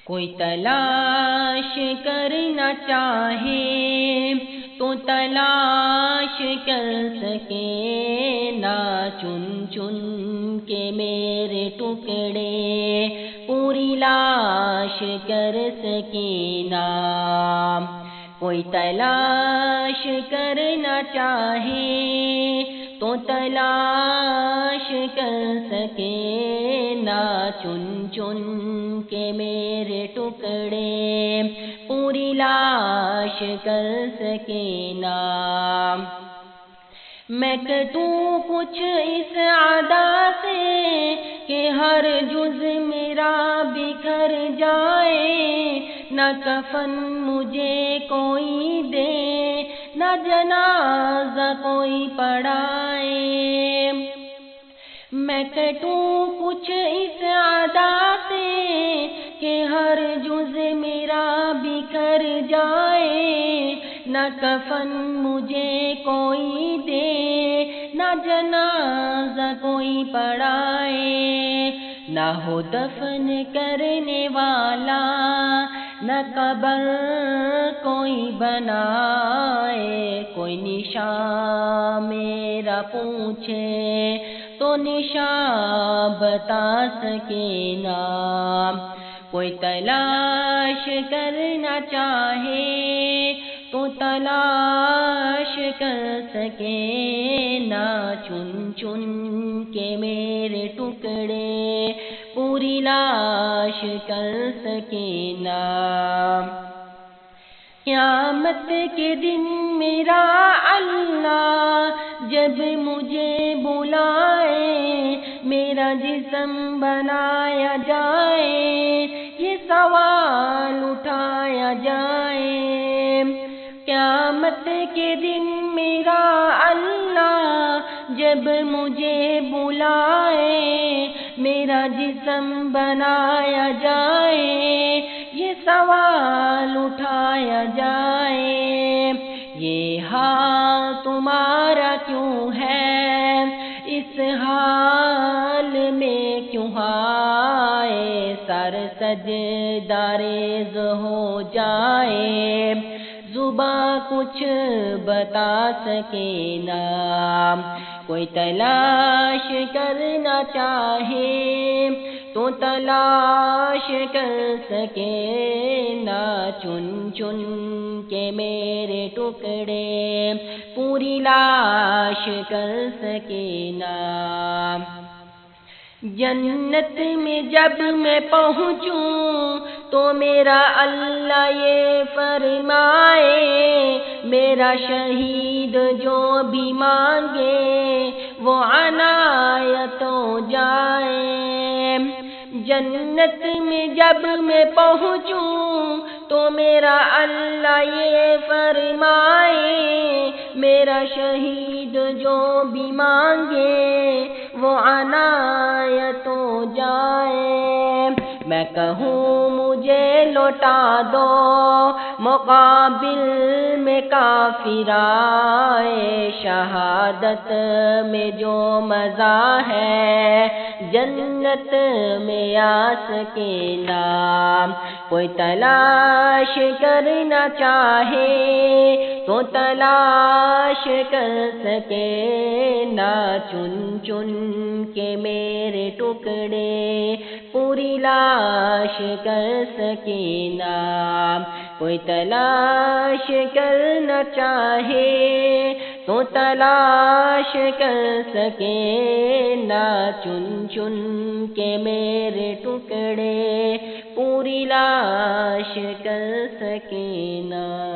کوئی تلاش کرنا چاہے تو تلاش کر سکے نہ، چن چن کے میرے ٹکڑے پوری لاش کر سکے نہ۔ کوئی تلاش کرنا چاہے تو تلاش کر سکے نہ، چن چن کے میرے ٹکڑے پوری لاش کر سکے نہ۔ میں کٹوں کچھ اس عدا سے کہ ہر جز میرا بکھر جائے، نہ کفن مجھے کوئی دے، نہ جنازہ کوئی پڑھائے۔ میں کٹوں کچھ اس عدا سے کہ ہر جز میرا بکھر جائے، نہ کفن مجھے کوئی دے، نہ جنازہ کوئی پڑھائے۔ نہ ہو دفن کرنے والا، نہ قبر کوئی بنائے، کوئی نشان میرا پوچھے تو نشان بتا سکے نہ۔ کوئی تلاش کرنا چاہے تو تلاش کر سکے نہ، چن چن کے میرے ٹکڑے پوری لاش کر سکے نہ۔ قیامت کے دن میرا اللہ جب مجھے بلائے، میرا جسم بنایا جائے، یہ سوال اٹھایا جائے۔ قیامت کے دن میرا اللہ جب مجھے بلائے، میرا جسم بنایا جائے، یہ سوال اٹھایا جائے، یہ حال تمہارا کیوں ہے، اس حال میں کیوں آئے، سر سجدہ ریز ہو جائے، زباں کچھ بتا سکے نہ۔ کوئی تلاش کرنا چاہے تو تلاش کر سکے نہ، چن چن کے میرے ٹکڑے پوری لاش کر سکے نہ۔ جنت میں جب میں پہنچوں تو میرا اللہ یہ فرمائے، میرا شہید جو بھی مانگے وہ عنایت ہو جائے۔ جنت میں جب میں پہنچوں تو میرا اللہ یہ فرمائے، میرا شہید جو بھی مانگے وہ عنایت ہو جائے۔ میں کہوں مجھے لوٹا دو، مقابل میں کافر آئے، شہادت میں جو مزہ ہے جنت میں آ سکے نہ۔ کوئی تلاش کرنا چاہے تو تلاش کر سکے نہ، چن چن کے میرے ٹکڑے پوری لاش کر سکے نہ۔ کوئی تلاش کرنا چاہے تو تلاش کر سکے نہ، چن چن کے میرے ٹکڑے پوری لاش کر سکے نہ۔